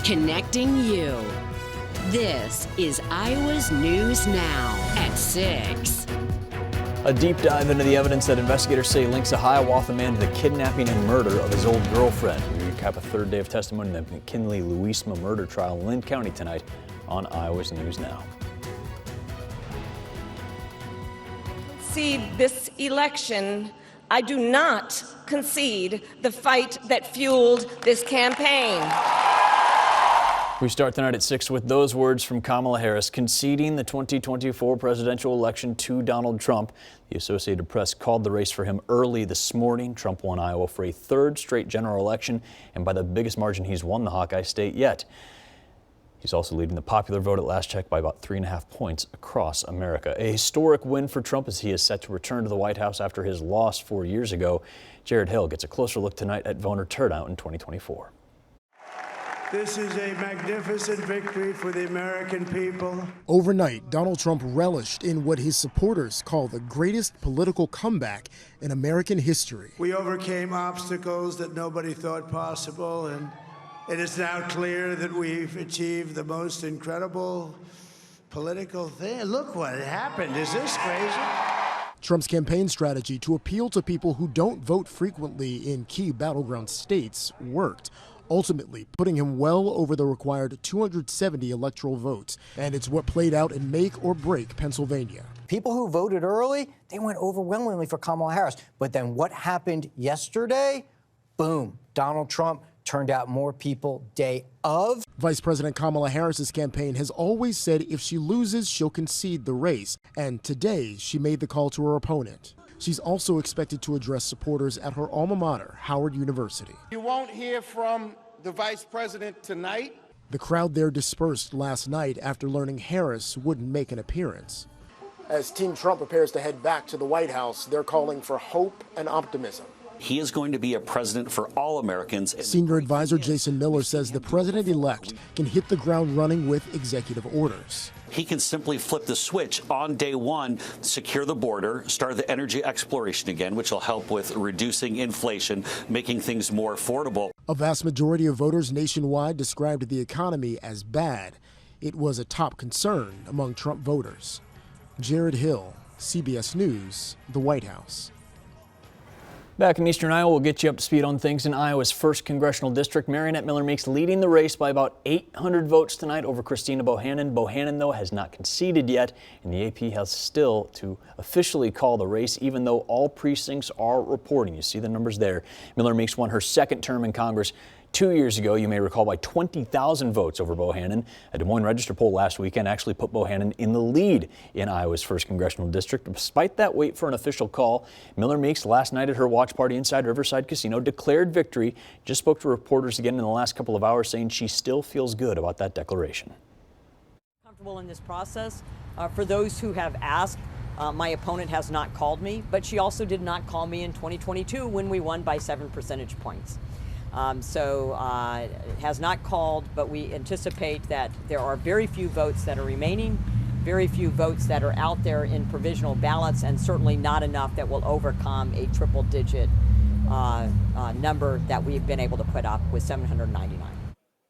connecting you. This is Iowa's News Now at 6. A deep dive into the evidence that investigators say links a Hiawatha man to the kidnapping and murder of his old girlfriend. We recap a third day of testimony in the McKinley-Louisma murder trial in Lynn County tonight on Iowa's News Now. See this election, I do not concede the fight that fueled this campaign. We start tonight at 6 with those words from Kamala Harris conceding the 2024 presidential election to Donald Trump. The Associated Press called the race for him early this morning. Trump won Iowa for a third straight general election and by the biggest margin he's won the Hawkeye state yet. He's also leading the popular vote at last check by about 3.5 points across America. A historic win for Trump as he is set to return to the White House after his loss 4 years ago. Jared Hill gets a closer look tonight at voter turnout in 2024. This is a magnificent victory for the American people. Overnight, Donald Trump relished in what his supporters call the greatest political comeback in American history. We overcame obstacles that nobody thought possible, and it is now clear that we've achieved the most incredible political thing. Look what happened. Is this crazy? Trump's campaign strategy to appeal to people who don't vote frequently in key battleground states worked, ultimately putting him well over the required 270 electoral votes. And it's what played out in make or break Pennsylvania. People who voted early, they went overwhelmingly for Kamala Harris. But then what happened yesterday? Boom, Donald Trump turned out more people day of. Vice President Kamala Harris's campaign has always said if she loses, she'll concede the race. And today, she made the call to her opponent. She's also expected to address supporters at her alma mater, Howard University. You won't hear from the vice president tonight. The crowd there dispersed last night after learning Harris wouldn't make an appearance. As Team Trump prepares to head back to the White House, they're calling for hope and optimism. He is going to be a president for all Americans. Senior advisor Jason Miller says the president-elect can hit the ground running with executive orders. He can simply flip the switch on day one, secure the border, start the energy exploration again, which will help with reducing inflation, making things more affordable. A vast majority of voters nationwide described the economy as bad. It was a top concern among Trump voters. Jared Hill, CBS News, the White House. Back in eastern Iowa, we'll get you up to speed on things in Iowa's 1st congressional district. Marionette Miller Meeks leading the race by about 800 votes tonight over Christina Bohannon. Bohannon, though, has not conceded yet, and the AP has still to officially call the race, even though all precincts are reporting. You see the numbers there. Miller Meeks won her second term in Congress 2 years ago, you may recall, by 20,000 votes over Bohannon. A Des Moines Register poll last weekend actually put Bohannon in the lead in Iowa's 1st congressional district. Despite that wait for an official call, Miller Meeks last night at her watch party inside Riverside Casino declared victory. Just spoke to reporters again in the last couple of hours, saying she still feels good about that declaration. Comfortable in this process. For those who have asked, my opponent has not called me, but she also did not call me in 2022 when we won by 7 percentage points. Has not called, but we anticipate that there are very few votes that are remaining, very few votes that are out there in provisional ballots, and certainly not enough that will overcome a triple-digit number that we've been able to put up with 799.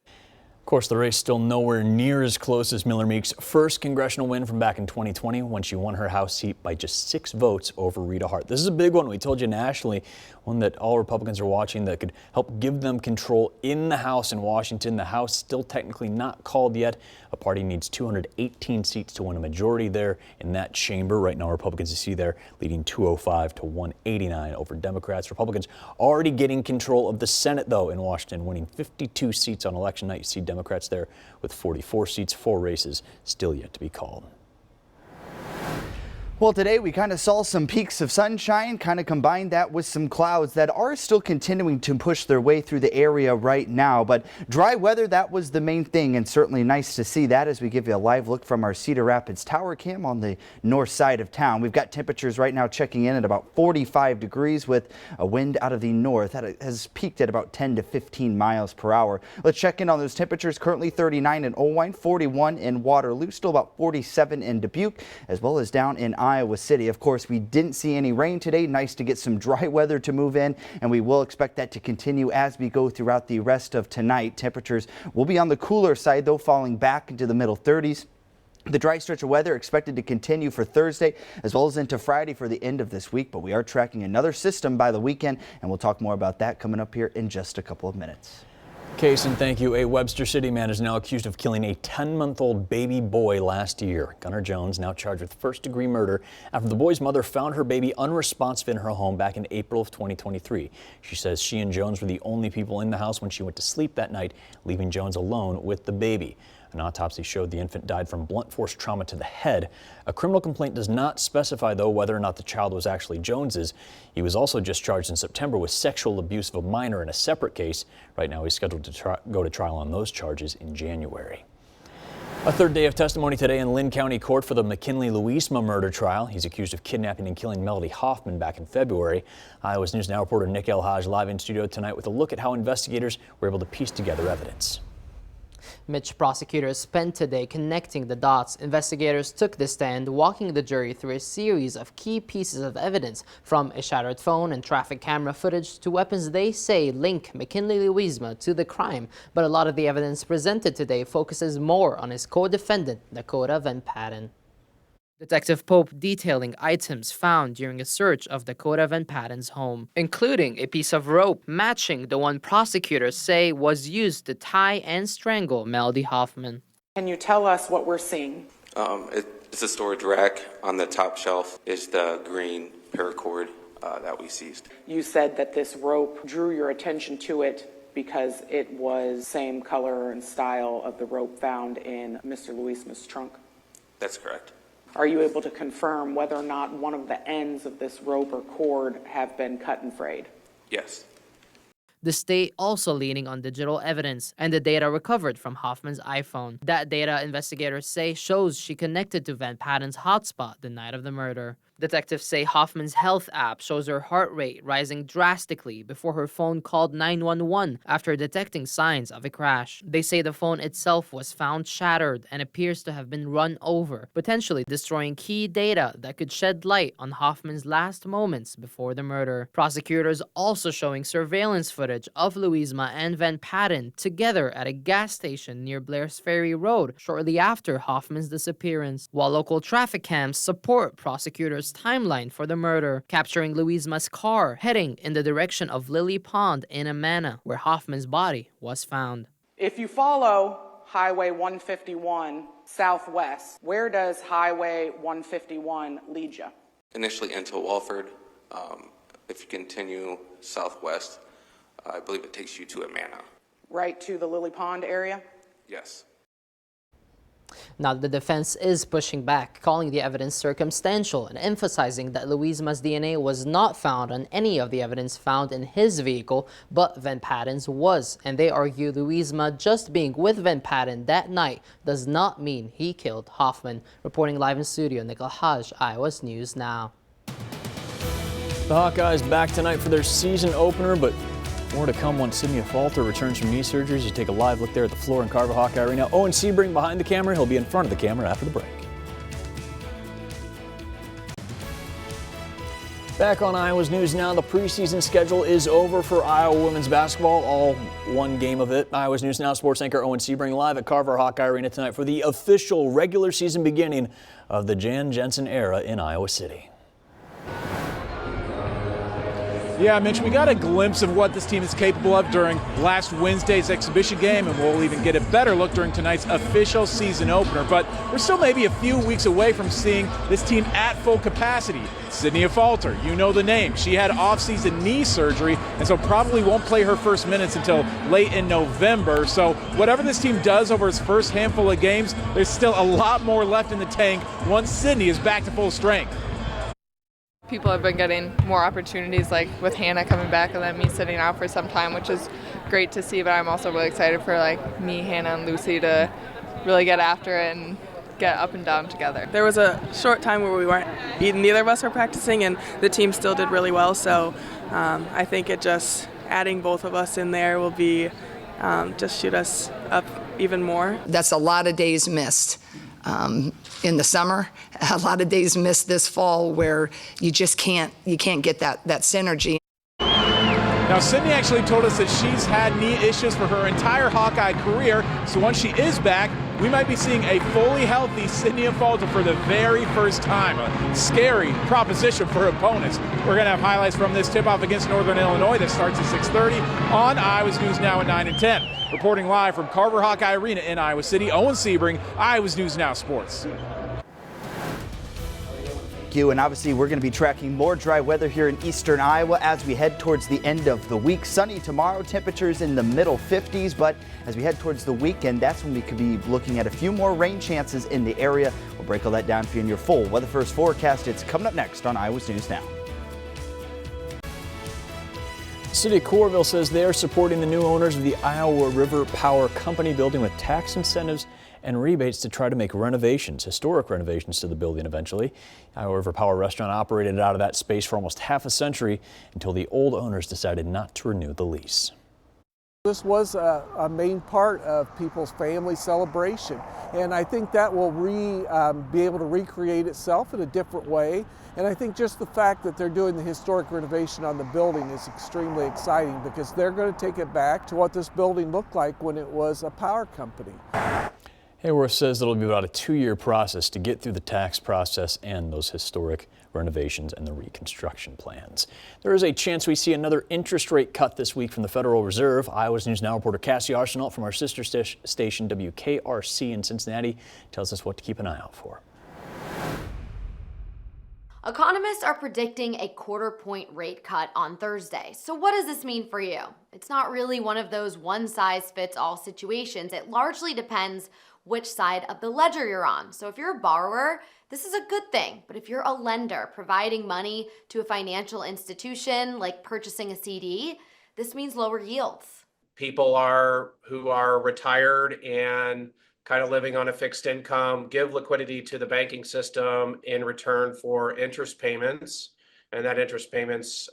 Of course, the race still nowhere near as close as Miller Meeks' first congressional win from back in 2020 when she won her House seat by just 6 votes over Rita Hart. This is a big one. We told you nationally, one that all Republicans are watching that could help give them control in the House in Washington. The House still technically not called yet. A party needs 218 seats to win a majority there in that chamber. Right now, Republicans, you see there, leading 205 to 189 over Democrats. Republicans already getting control of the Senate, though, in Washington, winning 52 seats on election night. You see Democrats there with 44 seats, 4 races still yet to be called. Well, today we kind of saw some peaks of sunshine, kind of combined that with some clouds that are still continuing to push their way through the area right now. But dry weather, that was the main thing, and certainly nice to see that as we give you a live look from our Cedar Rapids tower cam on the north side of town. We've got temperatures right now checking in at about 45 degrees with a wind out of the north that has peaked at about 10 to 15 miles per hour. Let's check in on those temperatures. Currently 39 in Owine, 41 in Waterloo, still about 47 in Dubuque, as well as down in Iowa. Iowa City. Of course, we didn't see any rain today. Nice to get some dry weather to move in, and we will expect that to continue as we go throughout the rest of tonight. Temperatures will be on the cooler side, though, falling back into the middle 30s. The dry stretch of weather expected to continue for Thursday as well as into Friday for the end of this week, but we are tracking another system by the weekend, and we'll talk more about that coming up here in just a couple of minutes. Kason, thank you. A Webster City man is now accused of killing a 10-month-old baby boy last year. Gunnar Jones now charged with first-degree murder after the boy's mother found her baby unresponsive in her home back in April of 2023. She says she and Jones were the only people in the house when she went to sleep that night, leaving Jones alone with the baby. An autopsy showed the infant died from blunt force trauma to the head. A criminal complaint does not specify, though, whether or not the child was actually Jones's. He was also just charged in September with sexual abuse of a minor in a separate case. Right now, he's scheduled to go to trial on those charges in January. A third day of testimony today in Lynn County Court for the McKinley-Louisma murder trial. He's accused of kidnapping and killing Melody Hoffman back in February. Iowa's News Now reporter Nick Elhaj live in studio tonight with a look at how investigators were able to piece together evidence. Mitch prosecutors spent today connecting the dots. Investigators took the stand, walking the jury through a series of key pieces of evidence, from a shattered phone and traffic camera footage to weapons they say link McKinley-Louisma to the crime. But a lot of the evidence presented today focuses more on his co-defendant, Dakota Van Patten. Detective Pope detailing items found during a search of Dakota Van Patten's home, including a piece of rope matching the one prosecutors say was used to tie and strangle Melody Hoffman. Can you tell us what we're seeing? It's a storage rack. On the top shelf is the green paracord that we seized. You said that this rope drew your attention to it because it was same color and style of the rope found in Mr. Louisma's trunk. That's correct. Are you able to confirm whether or not one of the ends of this rope or cord have been cut and frayed? Yes. The state also leaning on digital evidence and the data recovered from Hoffman's iPhone. That data, investigators say, shows she connected to Van Patten's hotspot the night of the murder. Detectives say Hoffman's health app shows her heart rate rising drastically before her phone called 911 after detecting signs of a crash. They say the phone itself was found shattered and appears to have been run over, potentially destroying key data that could shed light on Hoffman's last moments before the murder. Prosecutors also showing surveillance footage of Louisma and Van Patten together at a gas station near Blair's Ferry Road shortly after Hoffman's disappearance, while local traffic cams support prosecutors' timeline for the murder, capturing Louisma's car heading in the direction of Lily Pond in Amana, where Hoffman's body was found. If you follow Highway 151 southwest, where does Highway 151 lead you? Initially into Walford. If you continue southwest, I believe it takes you to Amana. Right to the Lily Pond area? Yes. Now, the defense is pushing back, calling the evidence circumstantial and emphasizing that Louisma's DNA was not found on any of the evidence found in his vehicle, but Van Patten's was. And they argue Louisma just being with Van Patten that night does not mean he killed Hoffman. Reporting live in studio, Nick Elhaj, Iowa's News Now. The Hawkeyes back tonight for their season opener, but more to come once Sydney Falter returns from knee surgeries. You take a live look there at the floor in Carver Hawkeye Arena. Owen Sebring behind the camera. He'll be in front of the camera after the break. Back on Iowa's News Now, the preseason schedule is over for Iowa women's basketball. All one game of it. Iowa's News Now sports anchor Owen Sebring live at Carver Hawkeye Arena tonight for the official regular season beginning of the Jan Jensen era in Iowa City. Yeah, Mitch, we got a glimpse of what this team is capable of during last Wednesday's exhibition game, and we'll even get a better look during tonight's official season opener. But we're still maybe a few weeks away from seeing this team at full capacity. Sydney Falter, you know the name. She had off-season knee surgery, and so probably won't play her first minutes until late in November. So whatever this team does over its first handful of games, there's still a lot more left in the tank once Sydney is back to full strength. People have been getting more opportunities, like with Hannah coming back and then me sitting out for some time, which is great to see, but I'm also really excited for me, Hannah, and Lucy to really get after it and get up and down together. There was a short time where neither of us were practicing, and the team still did really well, so I think adding both of us in there will be just shoot us up even more. That's a lot of days missed. in the summer. A lot of days missed this fall where you just can't get that synergy. Now, Sydney actually told us that she's had knee issues for her entire Hawkeye career, so once she is back, we might be seeing a fully healthy Sydney Affolter for the very first time. A scary proposition for opponents. We're going to have highlights from this tip-off against Northern Illinois that starts at 6:30 on Iowa's News Now at 9 and 10. Reporting live from Carver Hawkeye Arena in Iowa City, Owen Sebring, Iowa's News Now Sports. And obviously we're going to be tracking more dry weather here in eastern Iowa as we head towards the end of the week. Sunny tomorrow, temperatures in the middle 50s, but as we head towards the weekend, that's when we could be looking at a few more rain chances in the area. We'll break all that down for you in your full Weather First forecast. It's coming up next on Iowa's News Now. The City of Coralville says they are supporting the new owners of the Iowa River Power Company building with tax incentives and rebates to try to make historic renovations to the building eventually. Iowa River Power Restaurant operated out of that space for almost half a century until the old owners decided not to renew the lease. This was a main part of people's family celebration, and I think that will be able to recreate itself in a different way. And I think just the fact that they're doing the historic renovation on the building is extremely exciting because they're going to take it back to what this building looked like when it was a power company. Hayworth says it'll be about a 2-year process to get through the tax process and those historic renovations and the reconstruction plans. There is a chance we see another interest rate cut this week from the Federal Reserve. Iowa's News Now reporter Cassie Arsenault from our sister station WKRC in Cincinnati tells us what to keep an eye out for. Economists are predicting a quarter-point rate cut on Thursday. So what does this mean for you? It's not really one of those one-size-fits-all situations. It largely depends which side of the ledger you're on. So if you're a borrower, this is a good thing. But if you're a lender providing money to a financial institution, like purchasing a CD, this means lower yields. People who are retired and kind of living on a fixed income give liquidity to the banking system in return for interest payments. And that interest payments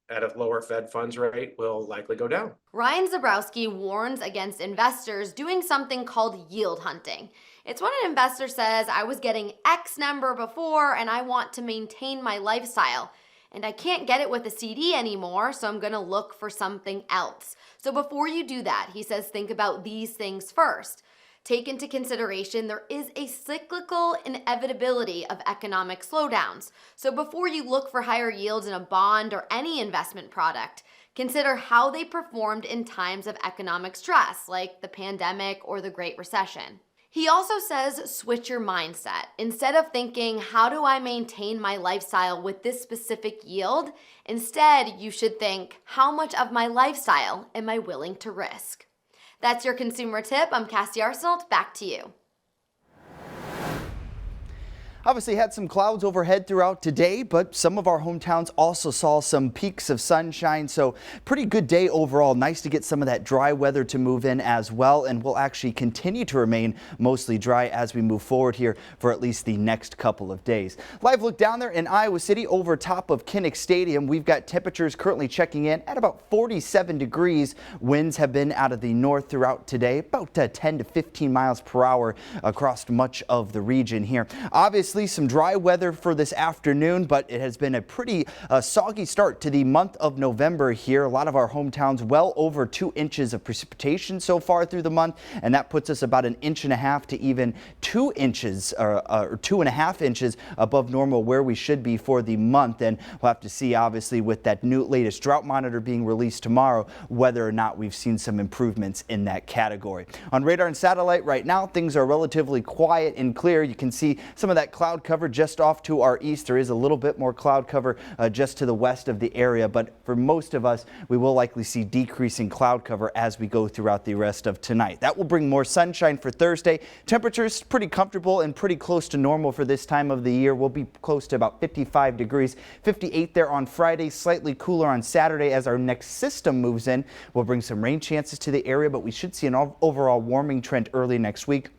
at a lower Fed funds rate will likely go down. Ryan Zabrowski warns against investors doing something called yield hunting. It's when an investor says, I was getting X number before and I want to maintain my lifestyle and I can't get it with a CD anymore, so I'm gonna look for something else. So before you do that, he says, think about these things first. Take into consideration there is a cyclical inevitability of economic slowdowns. So before you look for higher yields in a bond or any investment product, consider how they performed in times of economic stress, like the pandemic or the Great Recession. He also says switch your mindset. Instead of thinking, how do I maintain my lifestyle with this specific yield? Instead, you should think, how much of my lifestyle am I willing to risk? That's your consumer tip. I'm Cassie Arsenault. Back to you. Obviously had some clouds overhead throughout today, but some of our hometowns also saw some peaks of sunshine. So pretty good day overall. Nice to get some of that dry weather to move in as well. And we'll actually continue to remain mostly dry as we move forward here for at least the next couple of days. Live look down there in Iowa City over top of Kinnick Stadium. We've got temperatures currently checking in at about 47 degrees. Winds have been out of the north throughout today, about 10 to 15 miles per hour across much of the region here. Obviously, some dry weather for this afternoon, but it has been a pretty soggy start to the month of November here. A lot of our hometowns well over 2 inches of precipitation so far through the month, and that puts us about 1.5 inches to even 2 inches or 2.5 inches above normal where we should be for the month. And we'll have to see, obviously, with that new latest drought monitor being released tomorrow, whether or not we've seen some improvements in that category. On radar and satellite right now, things are relatively quiet and clear. You can see some of that cloud cover just off to our east. There is a little bit more cloud cover just to the west of the area, but for most of us, we will likely see decreasing cloud cover as we go throughout the rest of tonight. That will bring more sunshine for Thursday. Temperatures pretty comfortable and pretty close to normal for this time of the year. We'll be close to about 55 degrees, 58 there on Friday, slightly cooler on Saturday as our next system moves in. We'll bring some rain chances to the area, but we should see an overall warming trend early next week.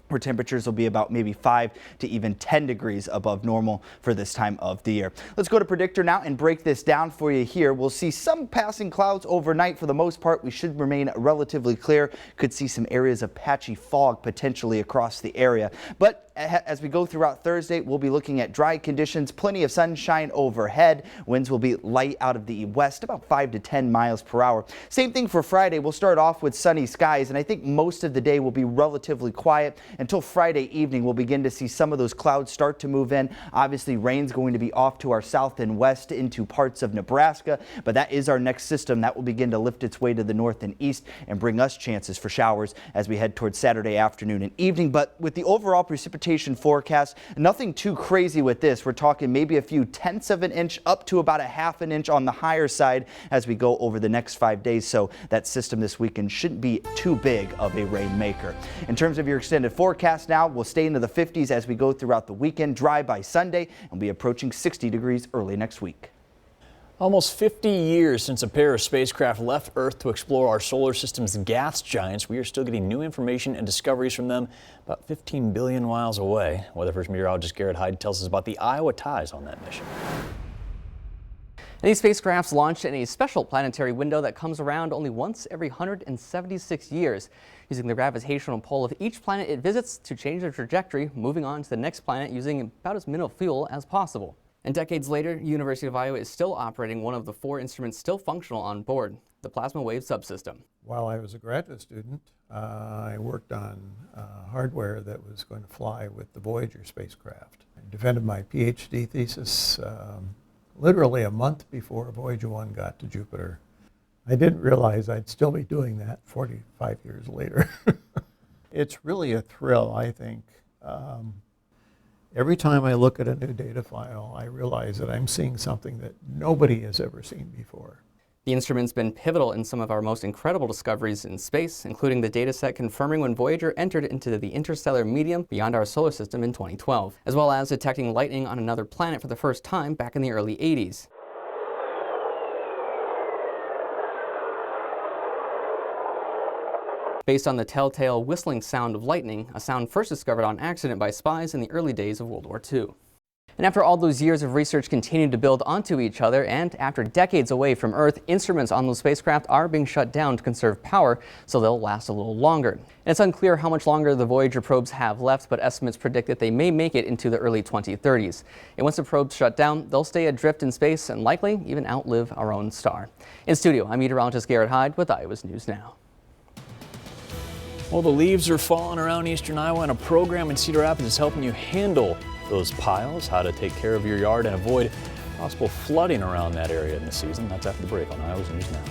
where temperatures will be about maybe 5 to even 10 degrees above normal for this time of the year. Let's go to Predictor now and break this down for you here. We'll see some passing clouds overnight. For the most part, we should remain relatively clear. Could see some areas of patchy fog potentially across the area. But as we go throughout Thursday, we'll be looking at dry conditions, plenty of sunshine overhead. Winds will be light out of the west, about 5 to 10 miles per hour. Same thing for Friday. We'll start off with sunny skies, and I think most of the day will be relatively quiet until Friday evening. We'll begin to see some of those clouds start to move in. Obviously, rain's going to be off to our south and west into parts of Nebraska, but that is our next system that will begin to lift its way to the north and east and bring us chances for showers as we head towards Saturday afternoon and evening. But with the overall precipitation forecast, nothing too crazy with this. We're talking maybe a few tenths of an inch up to about a half an inch on the higher side as we go over the next 5 days. So that system this weekend shouldn't be too big of a rainmaker. In terms of your extended forecast now, we'll stay into the 50s as we go throughout the weekend. Dry by Sunday and be approaching 60 degrees early next week. Almost 50 years since a pair of spacecraft left Earth to explore our solar system's gas giants, we are still getting new information and discoveries from them about 15 billion miles away. Weather First meteorologist Garrett Hyde tells us about the Iowa ties on that mission. And these spacecrafts launched in a special planetary window that comes around only once every 176 years, using the gravitational pull of each planet it visits to change their trajectory, moving on to the next planet using about as minimal fuel as possible. And decades later, University of Iowa is still operating one of the 4 instruments still functional on board, the plasma wave subsystem. While I was a graduate student, I worked on hardware that was going to fly with the Voyager spacecraft. I defended my PhD thesis literally a month before Voyager 1 got to Jupiter. I didn't realize I'd still be doing that 45 years later. It's really a thrill, I think. Every time I look at a new data file, I realize that I'm seeing something that nobody has ever seen before. The instrument's been pivotal in some of our most incredible discoveries in space, including the dataset confirming when Voyager entered into the interstellar medium beyond our solar system in 2012, as well as detecting lightning on another planet for the first time back in the early 80s. Based on the telltale whistling sound of lightning, a sound first discovered on accident by spies in the early days of World War II. And after all those years of research continued to build onto each other, and after decades away from Earth, instruments on those spacecraft are being shut down to conserve power, so they'll last a little longer. And it's unclear how much longer the Voyager probes have left, but estimates predict that they may make it into the early 2030s. And once the probes shut down, they'll stay adrift in space and likely even outlive our own star. In studio, I'm meteorologist Garrett Hyde with Iowa's News Now. Well, the leaves are falling around eastern Iowa, and a program in Cedar Rapids is helping you handle those piles, how to take care of your yard and avoid possible flooding around that area in the season. That's after the break on Iowa's News Now.